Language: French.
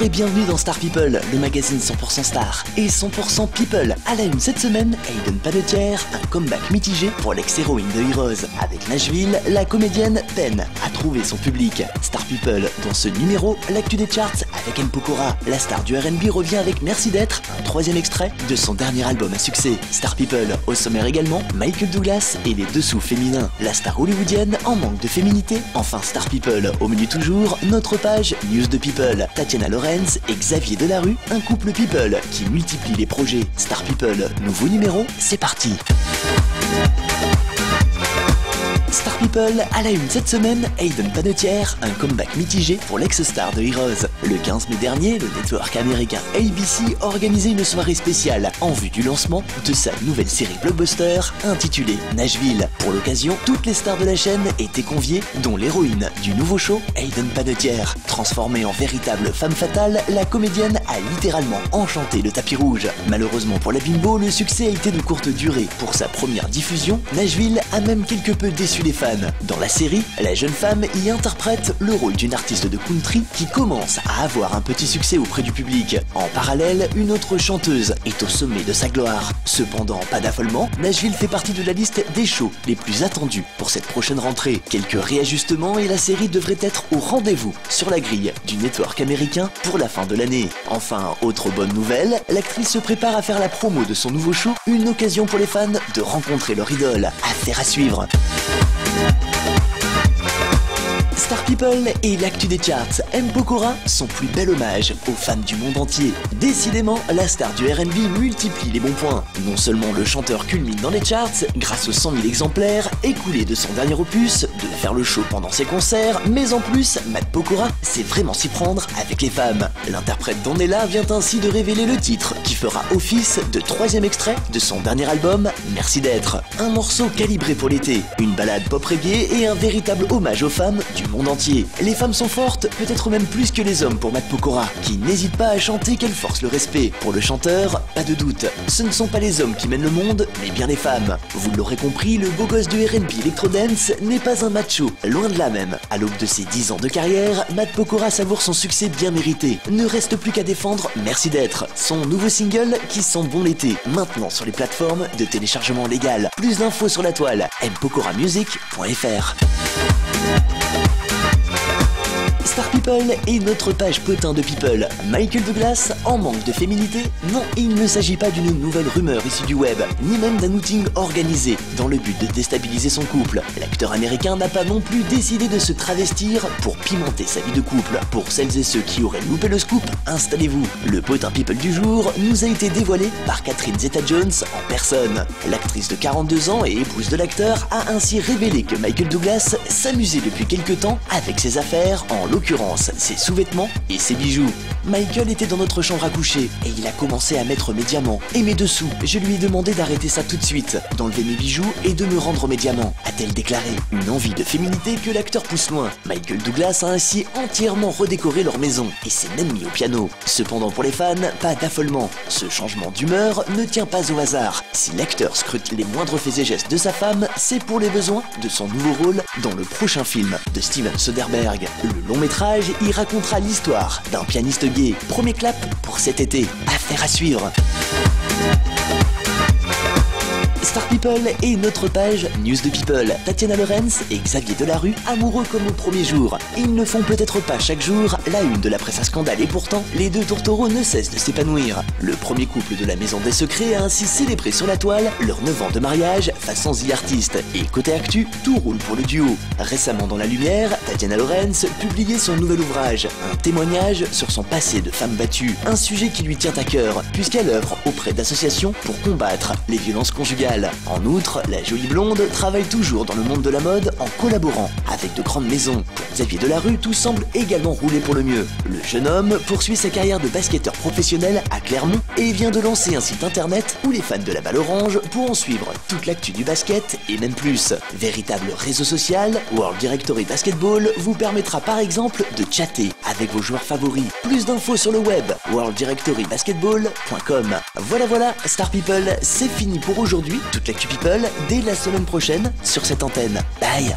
et bienvenue dans Star People, le magazine 100% Star et 100% People. À la une cette semaine, Hayden Panettiere, un comeback mitigé pour l'ex-héroïne de Heroes. Avec Nashville, la comédienne peine à trouver son public. Star People, dans ce numéro, l'actu des charts avec M. Pokora. La star du R&B revient avec Merci d'être, un troisième extrait de son dernier album à succès. Star People, au sommaire également, Michael Douglas et les dessous féminins. La star hollywoodienne en manque de féminité. Enfin Star People, au menu toujours, notre page News de People. Tatiana Lorenz et Xavier Delarue, un couple People qui multiplie les projets. Star People, nouveau numéro, c'est parti. Star People, à la une cette semaine, Hayden Panettiere, un comeback mitigé pour l'ex-star de Heroes. Le 15 mai dernier, le network américain ABC organisait une soirée spéciale en vue du lancement de sa nouvelle série blockbuster intitulée Nashville. Pour l'occasion, toutes les stars de la chaîne étaient conviées, dont l'héroïne du nouveau show, Hayden Panettiere. Transformée en véritable femme fatale, la comédienne a littéralement enchanté le tapis rouge. Malheureusement pour la bimbo, le succès a été de courte durée. Pour sa première diffusion, Nashville a même quelque peu déçu les fans. Dans la série, la jeune femme y interprète le rôle d'une artiste de country qui commence à avoir un petit succès auprès du public. En parallèle, une autre chanteuse est au sommet de sa gloire. Cependant, pas d'affolement, Nashville fait partie de la liste des shows les plus attendus pour cette prochaine rentrée. Quelques réajustements et la série devrait être au rendez-vous sur la grille du network américain pour la fin de l'année. Enfin, autre bonne nouvelle, l'actrice se prépare à faire la promo de son nouveau show, une occasion pour les fans de rencontrer leur idole. Affaire à suivre. Star People et l'actu des charts, M. Pokora, son plus bel hommage aux fans du monde entier. Décidément, la star du R&B multiplie les bons points. Non seulement le chanteur culmine dans les charts grâce aux 100 000 exemplaires écoulés de son dernier opus, de faire le show pendant ses concerts, mais en plus, M. Pokora sait vraiment s'y prendre avec les femmes. L'interprète Donella vient ainsi de révéler le titre qui fera office de troisième extrait de son dernier album, Merci d'être. Un morceau calibré pour l'été, une balade pop reggae et un véritable hommage aux femmes du monde entier. Les femmes sont fortes, peut-être même plus que les hommes pour M. Pokora, qui n'hésite pas à chanter qu'elle force le respect. Pour le chanteur, pas de doute, ce ne sont pas les hommes qui mènent le monde, mais bien les femmes. Vous l'aurez compris, le beau gosse du R&B Electrodance n'est pas un macho, loin de là même. À l'aube de ses 10 ans de carrière, M. Pokora savoure son succès bien mérité. Ne reste plus qu'à défendre Merci d'être, son nouveau single qui sent bon l'été, maintenant sur les plateformes de téléchargement légal. Plus d'infos sur la toile, mpokoramusic.fr. Star People et notre page potin de People. Michael Douglas en manque de féminité? Non, il ne s'agit pas d'une nouvelle rumeur issue du web, ni même d'un outing organisé dans le but de déstabiliser son couple. L'acteur américain n'a pas non plus décidé de se travestir pour pimenter sa vie de couple. Pour celles et ceux qui auraient loupé le scoop, installez-vous. Le potin People du jour nous a été dévoilé par Catherine Zeta-Jones en personne. L'actrice de 42 ans et épouse de l'acteur a ainsi révélé que Michael Douglas s'amusait depuis quelque temps avec ses affaires, en l'occurrence ses sous-vêtements et ses bijoux. Michael était dans notre chambre à coucher et il a commencé à mettre mes diamants et mes dessous. Je lui ai demandé d'arrêter ça tout de suite, d'enlever mes bijoux et de me rendre mes diamants, a-t-elle déclaré. Une envie de féminité que l'acteur pousse loin. Michael Douglas a ainsi entièrement redécoré leur maison et s'est même mis au piano. Cependant pour les fans, pas d'affolement. Ce changement d'humeur ne tient pas au hasard. Si l'acteur scrute les moindres faits et gestes de sa femme, c'est pour les besoins de son nouveau rôle dans le prochain film de Steven Soderbergh. Le long métrage y racontera l'histoire d'un pianiste gay. Premier clap pour cet été. Affaire à suivre. Star People et notre page News de People. Tatiana Lorenz et Xavier Delarue, amoureux comme au premier jour. Ils ne font peut-être pas chaque jour la une de la presse à scandale et pourtant, les deux tourtereaux ne cessent de s'épanouir. Le premier couple de la Maison des Secrets a ainsi célébré sur la toile leurs 9 ans de mariage façon The Artist. Et côté actu, tout roule pour le duo. Récemment dans la lumière, Tatiana Lorenz publiait son nouvel ouvrage, un témoignage sur son passé de femme battue. Un sujet qui lui tient à cœur, puisqu'elle œuvre auprès d'associations pour combattre les violences conjugales. En outre, la jolie blonde travaille toujours dans le monde de la mode en collaborant avec de grandes maisons. Pour Xavier Delarue, tout semble également rouler pour le mieux. Le jeune homme poursuit sa carrière de basketteur professionnel à Clermont et vient de lancer un site internet où les fans de la balle orange pourront suivre toute l'actu du basket et même plus. Véritable réseau social, World Directory Basketball vous permettra par exemple de chatter avec vos joueurs favoris. Plus d'infos sur le web, worlddirectorybasketball.com. Voilà, Star People, c'est fini pour aujourd'hui. Toute l'actu People dès la semaine prochaine sur cette antenne. Bye.